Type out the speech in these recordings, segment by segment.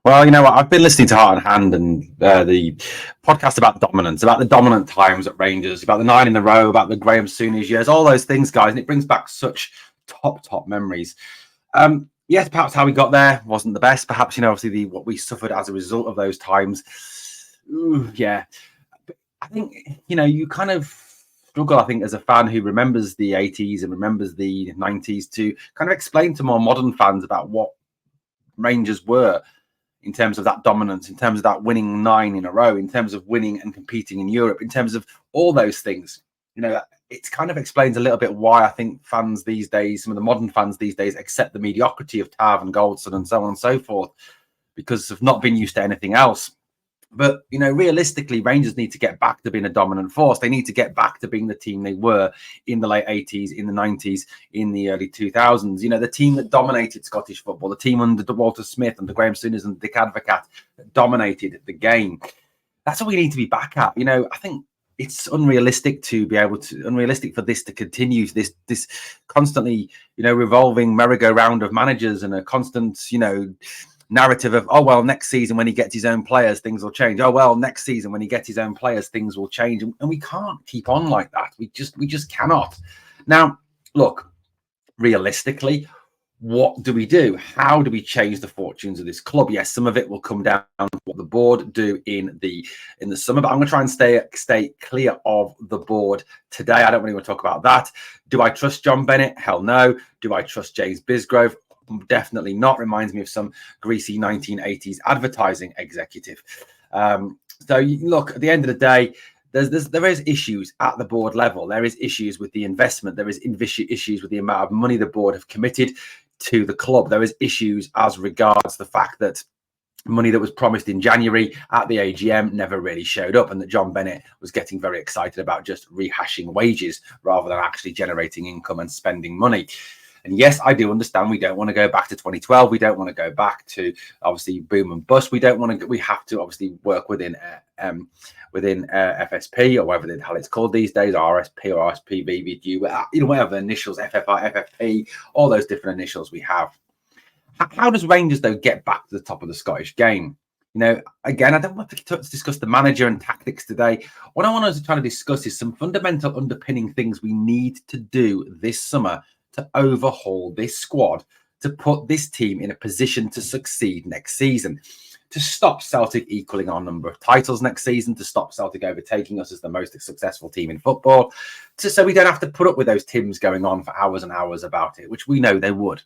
Well, you know what? I've been listening to Heart and Hand and the podcast about dominance, about the dominant times at Rangers, about the 9 in a row, about the Graham Souness years, all those things, guys. And it brings back such top memories. Yes, perhaps how we got there wasn't the best. Perhaps, obviously what we suffered as a result of those times. Ooh, yeah. But I think, you kind of struggle, I think, as a fan who remembers the 80s and remembers the 90s to kind of explain to more modern fans about what Rangers were in terms of that dominance, in terms of that winning 9 in a row, in terms of winning and competing in Europe, in terms of all those things. It kind of explains a little bit why I think fans these days, some of the modern fans these days, accept the mediocrity of Tav and Goldson and so on and so forth, because of not being used to anything else. But, realistically, Rangers need to get back to being a dominant force. They need to get back to being the team they were in the late 80s, in the 90s, in the early 2000s. The team that dominated Scottish football, the team under Walter Smith, under Graham Souness and Dick Advocat that dominated the game. That's what we need to be back at. I think it's unrealistic for this to continue, this constantly, revolving merry-go-round of managers and a constant, narrative of, oh, well, next season when he gets his own players, things will change. Oh, well, next season when he gets his own players, things will change. And we can't keep on like that. We just cannot. Now, look, realistically, what do we do? How do we change the fortunes of this club? Yes, some of it will come down to what the board do in the summer, but I'm going to try and stay clear of the board today. I don't really want to talk about that. Do I trust John Bennett? Hell no. Do I trust James Bisgrove? Definitely not. Reminds me of some greasy 1980s advertising executive. So look, at the end of the day, there is issues at the board level. There is issues with the investment. There is issues with the amount of money the board have committed to the club. There is issues as regards the fact that money that was promised in January at the AGM never really showed up, and that John Bennett was getting very excited about just rehashing wages rather than actually generating income and spending money. And yes, I do understand we don't want to go back to 2012. We don't want to go back to obviously boom and bust. We don't want to. We have to obviously work within FSP or whatever the hell it's called these days, RSP or RSP, BBQ, whatever initials, FFI, FFP, all those different initials we have. How does Rangers though get back to the top of the Scottish game? Again, I don't want to discuss the manager and tactics today. What I want to try to discuss is some fundamental underpinning things we need to do this summer to overhaul this squad, to put this team in a position to succeed next season, to stop Celtic equaling our number of titles next season, to stop Celtic overtaking us as the most successful team in football, so we don't have to put up with those Tims going on for hours and hours about it, which we know they would.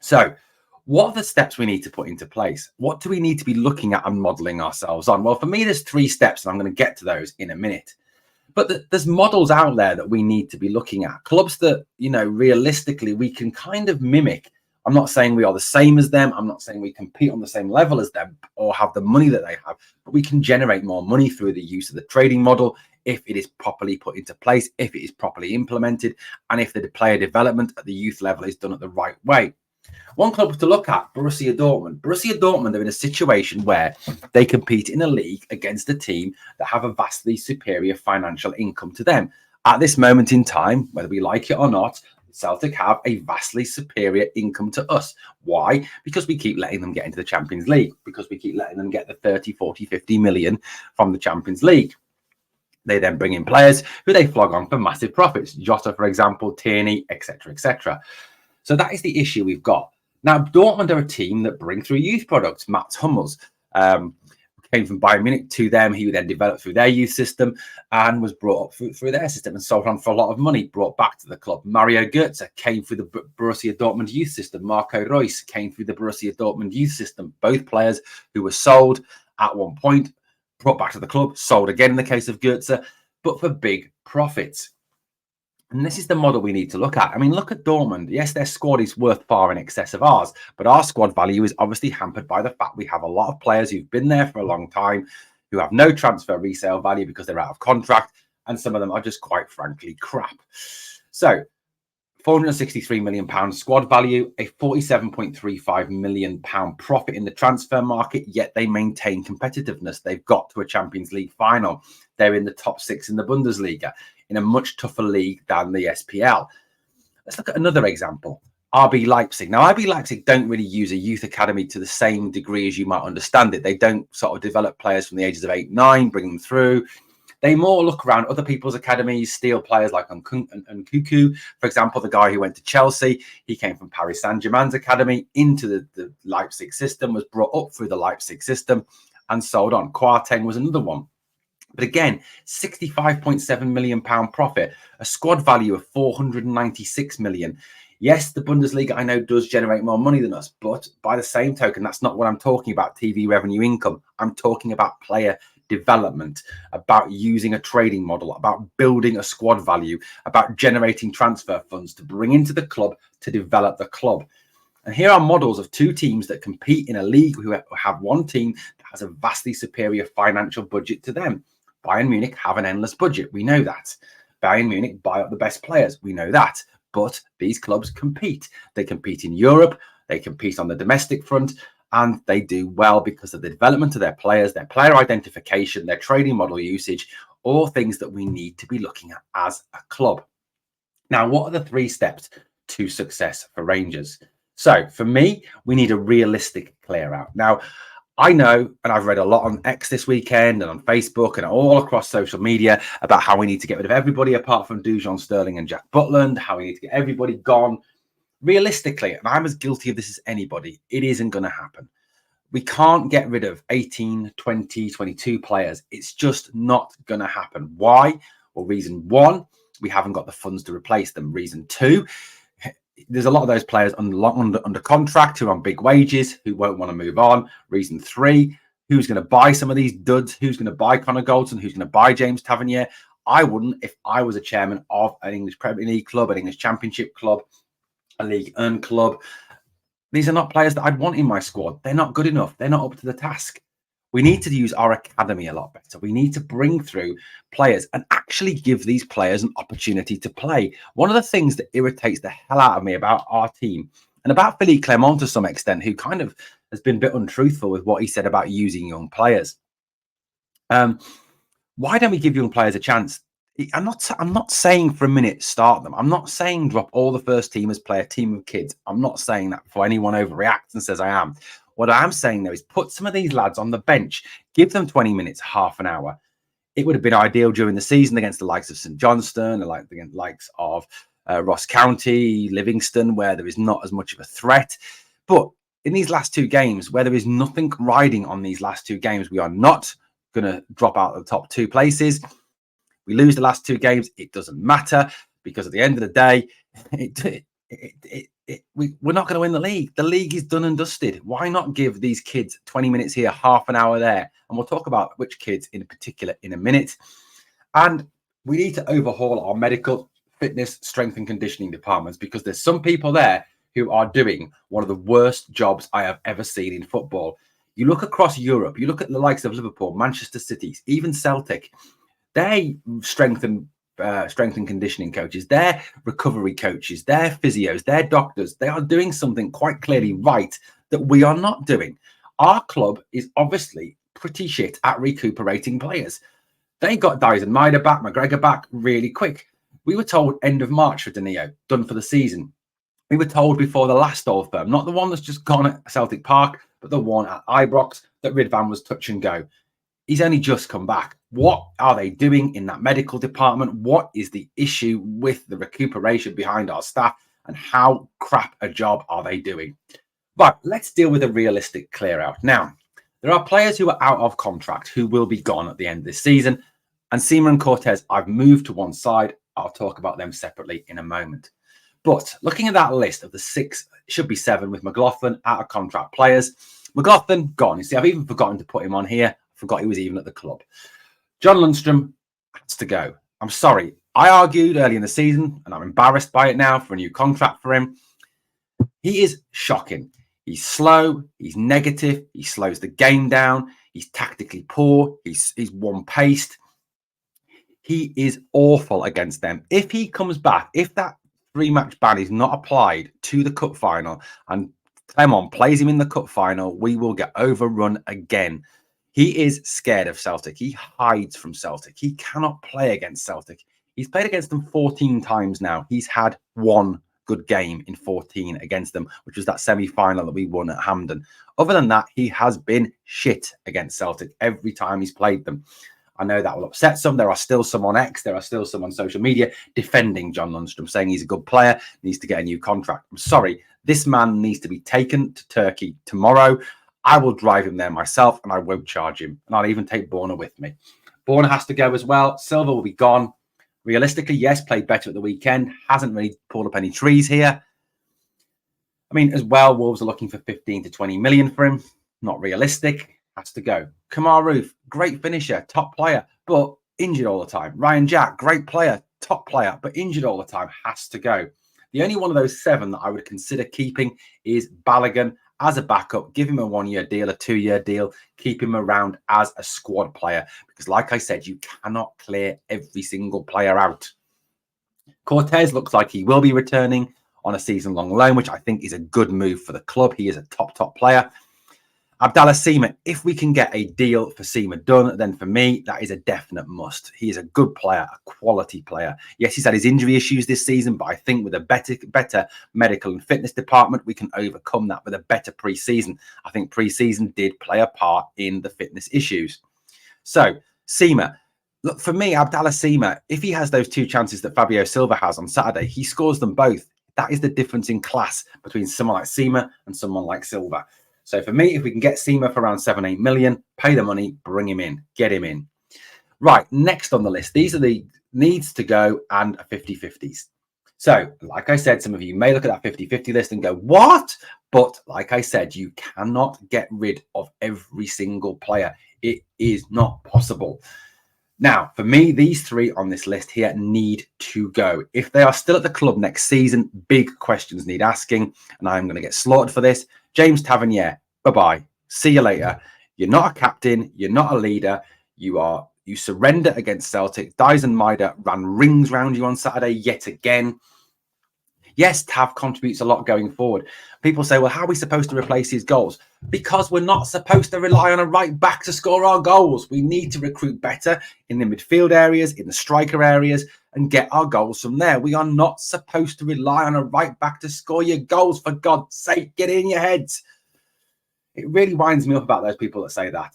So what are the steps we need to put into place? What do we need to be looking at and modelling ourselves on? Well, for me, there's 3 steps, and I'm going to get to those in a minute. But there's models out there that we need to be looking at. Clubs that, realistically, we can kind of mimic. I'm not saying we are the same as them. I'm not saying we compete on the same level as them or have the money that they have. But we can generate more money through the use of the trading model if it is properly put into place, if it is properly implemented, and if the player development at the youth level is done at the right way. One club to look at, Borussia Dortmund. Borussia Dortmund are in a situation where they compete in a league against a team that have a vastly superior financial income to them. At this moment in time, whether we like it or not, Celtic have a vastly superior income to us. Why? Because we keep letting them get into the Champions League, because we keep letting them get the 30, 40, 50 million from the Champions League. They then bring in players who they flog on for massive profits. Jota, for example, Tierney, etc., etc. So that is the issue we've got. Now, Dortmund are a team that bring through youth products. Mats Hummels came from Bayern Munich to them. He then developed through their youth system and was brought up through their system and sold on for a lot of money, brought back to the club. Mario Götze came through the Borussia Dortmund youth system. Marco Reus came through the Borussia Dortmund youth system. Both players who were sold at one point, brought back to the club, sold again in the case of Götze, but for big profits. And this is the model we need to look at. I mean, look at Dortmund. Yes, their squad is worth far in excess of ours, but our squad value is obviously hampered by the fact we have a lot of players who've been there for a long time, who have no transfer resale value because they're out of contract, and some of them are just quite frankly crap. So, £463 million squad value, a £47.35 million profit in the transfer market, yet they maintain competitiveness. They've got to a Champions League final. They're in the top 6 in the Bundesliga, in a much tougher league than the SPL. Let's look at another example. RB Leipzig. Now, RB Leipzig don't really use a youth academy to the same degree as you might understand it. They don't sort of develop players from the ages of 8, 9, bring them through. They more look around other people's academies, steal players like Nkunku, for example, the guy who went to Chelsea. He came from Paris Saint-Germain's academy into the Leipzig system, was brought up through the Leipzig system and sold on. Kwarteng was another one. But again, £65.7 million profit, a squad value of 496 million. Yes, the Bundesliga, I know, does generate more money than us, but by the same token, that's not what I'm talking about, TV revenue income. I'm talking about player development, about using a trading model, about building a squad value, about generating transfer funds to bring into the club to develop the club. And here are models of two teams that compete in a league who have one team that has a vastly superior financial budget to them. Bayern Munich have an endless budget. We know that. Bayern Munich buy up the best players. We know that. But these clubs compete. They compete in Europe. They compete on the domestic front. And they do well because of the development of their players, their player identification, their trading model usage, all things that we need to be looking at as a club. Now, what are the 3 steps to success for Rangers? So for me, we need a realistic clear out. Now, I know, and I've read a lot on X this weekend and on Facebook and all across social media about how we need to get rid of everybody apart from Dujon, Sterling and Jack Butland, how we need to get everybody gone. Realistically, and I'm as guilty of this as anybody, it isn't going to happen. We can't get rid of 18, 20, 22 players. It's just not going to happen. Why? Well, reason 1, we haven't got the funds to replace them. Reason 2, there's a lot of those players under contract who are on big wages, who won't want to move on. Reason 3, who's going to buy some of these duds? Who's going to buy Connor Goldson? Who's going to buy James Tavernier? I wouldn't if I was a chairman of an English Premier League club, an English Championship club, a League One club. These are not players that I'd want in my squad. They're not good enough. They're not up to the task. We need to use our academy a lot better. We need to bring through players and actually give these players an opportunity to play. One of the things that irritates the hell out of me about our team and about Philippe Clement to some extent, who kind of has been a bit untruthful with what he said about using young players. Why don't we give young players a chance? I'm not saying for a minute start them. I'm not saying drop all the first teamers, play a team of kids. I'm not saying that before anyone overreacts and says I am. What I am saying, though, is put some of these lads on the bench, give them 20 minutes, half an hour. It would have been ideal during the season against the likes of St Johnstone, the likes of Ross County, Livingston, where there is not as much of a threat. But in these last 2 games, where there is nothing riding on these last 2 games, we are not going to drop out of the top 2 places. We lose the last 2 games, it doesn't matter, because at the end of the day, we're not going to win the league. The league is done and dusted. Why not give these kids 20 minutes here, half an hour there? And we'll talk about which kids in particular in a minute. And we need to overhaul our medical, fitness, strength and conditioning departments, because there's some people there who are doing one of the worst jobs I have ever seen in football. You look across Europe, you look at the likes of Liverpool, Manchester City, even Celtic. They strengthen conditioning coaches, their recovery coaches, their physios, their doctors. They are doing something quite clearly right that we are not doing. Our club is obviously pretty shit at recuperating players. They got Dyson Maeda back, McGregor back really quick. We were told end of March for Danilo, done for the season. We were told before the last Old Firm, not the one that's just gone at Celtic Park, but the one at Ibrox, that Ridvan was touch and go. He's only just come back. What are they doing in that medical department? What is the issue with the recuperation behind our staff? And how crap a job are they doing? But let's deal with a realistic clear out. Now, there are players who are out of contract who will be gone at the end of this season. And Seamer and Cortez, I've moved to one side. I'll talk about them separately in a moment. But looking at that list of the 6, it should be 7 with McLaughlin out of contract players. McLaughlin gone. You see, I've even forgotten to put him on here. Forgot he was even at the club. John Lundstrom has to go. I'm sorry. I argued early in the season, and I'm embarrassed by it now, for a new contract for him. He is shocking. He's slow. He's negative. He slows the game down. He's tactically poor. He's one-paced. He is awful against them. If he comes back, if that 3-match ban is not applied to the cup final and Clement plays him in the cup final, we will get overrun again. He is scared of Celtic. He hides from Celtic. He cannot play against Celtic. He's played against them 14 times now. He's had 1 good game in 14 against them, which was that semi-final that we won at Hampden. Other than that, he has been shit against Celtic every time he's played them. I know that will upset some. There are still some on X, there are still some on social media defending John Lundstram, saying he's a good player, needs to get a new contract. I'm sorry, this man needs to be taken to Turkey tomorrow. I will drive him there myself, and I won't charge him. And I'll even take Borna with me. Borna has to go as well. Silva will be gone. Realistically, yes, played better at the weekend. Hasn't really pulled up any trees here. I mean, as well, Wolves are looking for 15 to 20 million for him. Not realistic. Has to go. Kamar Roof, great finisher, top player, but injured all the time. Ryan Jack, great player, top player, but injured all the time. Has to go. The only one of those 7 that I would consider keeping is Balogun as a backup. Give him a 1-year deal, a 2-year deal. Keep him around as a squad player. Because like I said, you cannot clear every single player out. Cortez looks like he will be returning on a season-long loan, which I think is a good move for the club. He is a top player. Abdallah Sima, if we can get a deal for Sima done, then for me, that is a definite must. He is a good player, a quality player. Yes, he's had his injury issues this season, but I think with a better medical and fitness department, we can overcome that with a better pre-season. I think pre-season did play a part in the fitness issues. So, Sima, look, for me, Abdallah Sima, if he has those 2 chances that Fabio Silva has on Saturday, he scores them both. That is the difference in class between someone like Sima and someone like Silva. So for me, if we can get Sima for around 7-8 million, pay the money, bring him in, get him in. Right, next on the list, these are the needs to go and 50-50s. So, like I said, some of you may look at that 50-50 list and go, what? But like I said, you cannot get rid of every single player. It is not possible. Now, for me, these 3 on this list here need to go. If they are still at the club next season, big questions need asking, and I'm going to get slaughtered for this. James Tavernier, bye-bye. See you later. You're not a captain. You're not a leader. You surrender against Celtic. Dyson Maida ran rings round you on Saturday yet again. Yes, Tav contributes a lot going forward. People say, well, how are we supposed to replace his goals? Because we're not supposed to rely on a right back to score our goals. We need to recruit better in the midfield areas, in the striker areas, and get our goals from there. We are not supposed to rely on a right back to score your goals. For God's sake, get it in your heads. It really winds me up about those people that say that.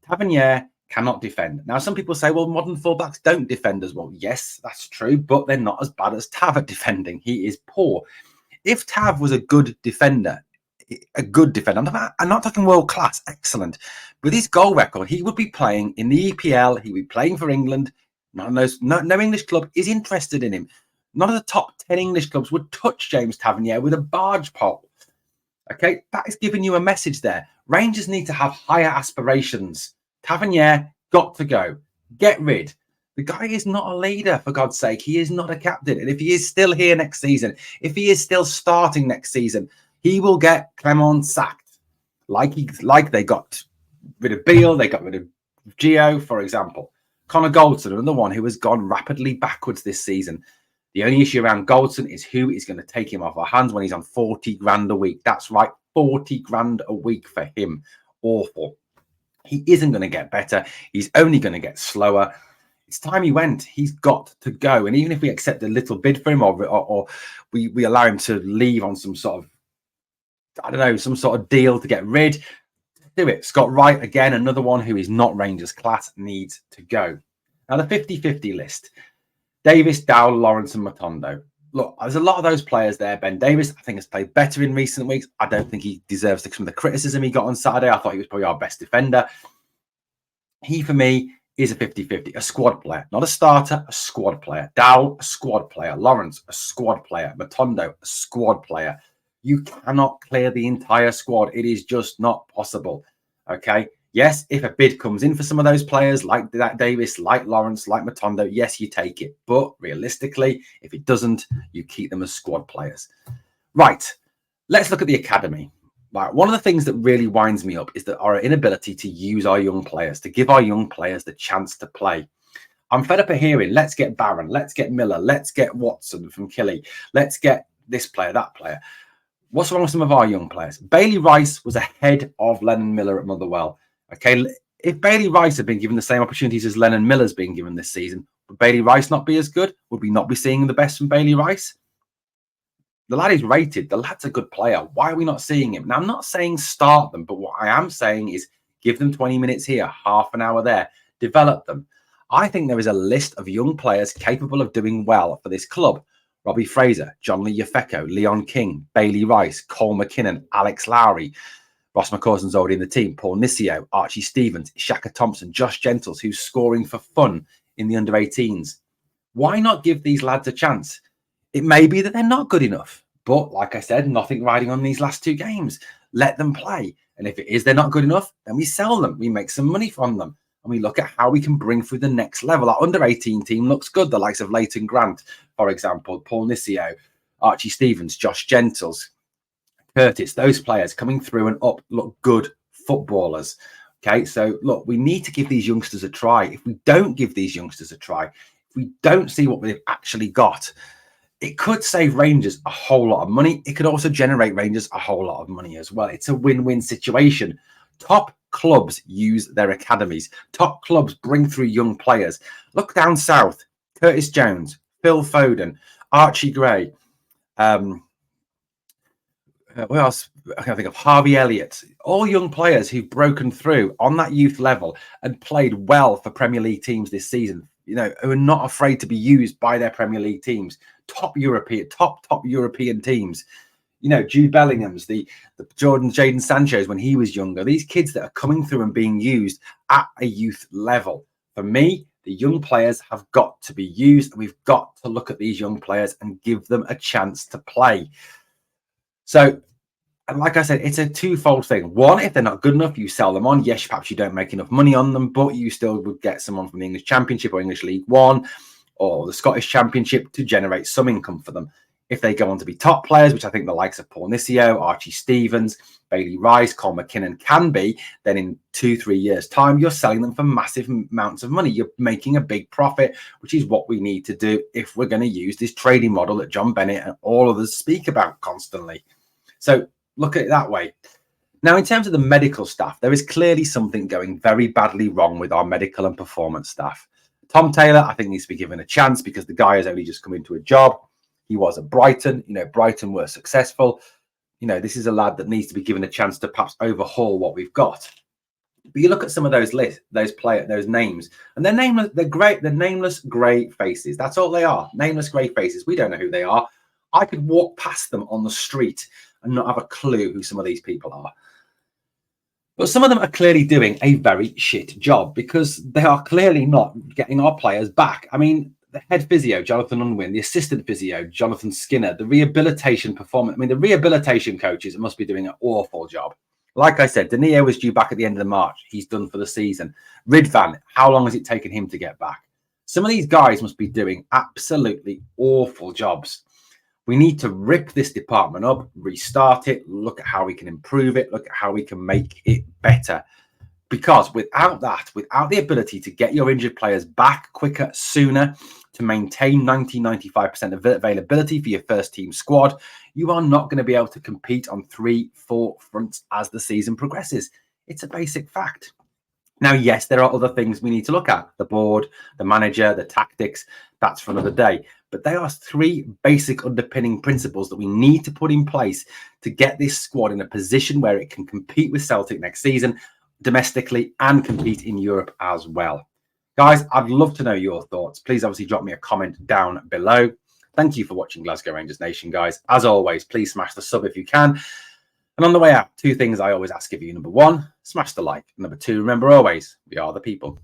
Tavernier cannot defend. Now, some people say, well, modern fullbacks don't defend as well. Yes, that's true, but they're not as bad as Tav at defending. He is poor. If Tav was a good defender, I'm not talking world class, excellent. With his goal record, he would be playing in the EPL. He would be playing for England. No English club is interested in him. None of the top 10 English clubs would touch James Tavernier with a barge pole. Okay, that is giving you a message there. Rangers need to have higher aspirations. Tavernier got to go. Get rid. The guy is not a leader, for God's sake. He is not a captain. And if he is still here next season, if he is still starting next season, he will get Clement sacked. Like they got rid of Beale, they got rid of Gio, for example. Connor Goldson, another one who has gone rapidly backwards this season. The only issue around Goldson is who is going to take him off our hands when he's on 40 grand a week. That's right, 40 grand a week for him. Awful. He isn't going to get better. He's only going to get slower. It's time he went. He's got to go. And even if we accept a little bid for him or we allow him to leave on some sort of, I don't know, some sort of deal to get rid, do it. Scott Wright, again, another one who is not Rangers class, needs to go. Now, the 50-50 list. Davis, Dowell, Lawrence and Matondo. Look, there's a lot of those players there. Ben Davis, I think, has played better in recent weeks. I don't think he deserves some of the criticism he got on Saturday. I thought he was probably our best defender. He, for me, is a 50-50, a squad player. Not a starter, a squad player. Dowell, a squad player. Lawrence, a squad player. Matondo, a squad player. You cannot clear the entire squad. It is just not possible. Okay? Yes, if a bid comes in for some of those players, like that Davis, like Lawrence, like Matondo, yes, you take it. But realistically, if it doesn't, you keep them as squad players. Right, let's look at the academy. Right, one of the things that really winds me up is our inability to use our young players, to give our young players the chance to play. I'm fed up of hearing, let's get Barron, let's get Miller, let's get Watson from Killy, let's get this player, that player. What's wrong with some of our young players? Bailey Rice was ahead of Lennon Miller at Motherwell. Okay, if Bailey Rice had been given the same opportunities as Lennon Miller's been given this season, would Bailey Rice not be as good? Would we not be seeing the best from Bailey Rice? The lad is rated. The lad's a good player. Why are we not seeing him? Now, I'm not saying start them, but what I am saying is give them 20 minutes here, half an hour there, develop them. I think there is a list of young players capable of doing well for this club. Robbie Fraser, John Lee Yefeko, Leon King, Bailey Rice, Cole McKinnon, Alex Lowry. Ross McCausland's already in the team. Paul Nisio, Archie Stevens, Shaka Thompson, Josh Gentles, who's scoring for fun in the under-18s. Why not give these lads a chance? It may be that they're not good enough, but like I said, nothing riding on these last 2 games. Let them play. And if it is they're not good enough, then we sell them. We make some money from them. And we look at how we can bring through the next level. Our under-18 team looks good. The likes of Leighton Grant, for example, Paul Nisio, Archie Stevens, Josh Gentles, Curtis, those players coming through and up look good footballers. Okay, so look, we need to give these youngsters a try. If we don't give these youngsters a try, if we don't see what they've actually got, it could save Rangers a whole lot of money. It could also generate Rangers a whole lot of money as well. It's a win-win situation. Top clubs use their academies. Top clubs bring through young players. Look down south. Curtis Jones, Phil Foden, Archie Gray. What else? I can think of Harvey Elliott. All young players who've broken through on that youth level and played well for Premier League teams this season. You know, who are not afraid to be used by their Premier League teams. Top European teams. You know, Jude Bellingham's, the Jaden Sancho's when he was younger. These kids that are coming through and being used at a youth level. For me, the young players have got to be used. And we've got to look at these young players and give them a chance to play. So, and like I said, it's a twofold thing. One, if they're not good enough, you sell them on. Yes, perhaps you don't make enough money on them, but you still would get someone from the English Championship or English League One or the Scottish Championship to generate some income for them. If they go on to be top players, which I think the likes of Paul Nisio, Archie Stevens, Bailey Rice, Cole McKinnon can be, then in 2-3 years' time, you're selling them for massive amounts of money. You're making a big profit, which is what we need to do if we're going to use this trading model that John Bennett and all others speak about constantly. So look at it that way. Now, in terms of the medical staff, there is clearly something going very badly wrong with our medical and performance staff. Tom Taylor, I think, needs to be given a chance because the guy has only just come into a job. He was at Brighton. You know, Brighton were successful. You know, this is a lad that needs to be given a chance to perhaps overhaul what we've got. But you look at some of those lists, those names, and they're nameless. They're great. They're nameless grey faces. That's all they are. Nameless grey faces. We don't know who they are. I could walk past them on the street and not have a clue who some of these people are. But some of them are clearly doing a very shit job because they are clearly not getting our players back. I mean, the head physio, Jonathan Unwin, the assistant physio, Jonathan Skinner, the rehabilitation performance. I mean, the rehabilitation coaches must be doing an awful job. Like I said, Danilo was due back at the end of the March. He's done for the season. Ridvan, how long has it taken him to get back? Some of these guys must be doing absolutely awful jobs. We need to rip this department up, restart it, look at how we can improve it, look at how we can make it better. Because without that, without the ability to get your injured players back quicker, sooner, to maintain 90-95% availability for your first team squad, you are not going to be able to compete on 3-4 fronts as the season progresses. It's a basic fact. Now, yes, there are other things we need to look at. The board, the manager, the tactics, that's for another day. But there are 3 basic underpinning principles that we need to put in place to get this squad in a position where it can compete with Celtic next season, domestically, and compete in Europe as well. Guys, I'd love to know your thoughts. Please obviously drop me a comment down below. Thank you for watching Glasgow Rangers Nation, guys. As always, please smash the sub if you can. And on the way out, 2 things I always ask of you. Number 1, smash the like. Number 2, remember always, we are the people.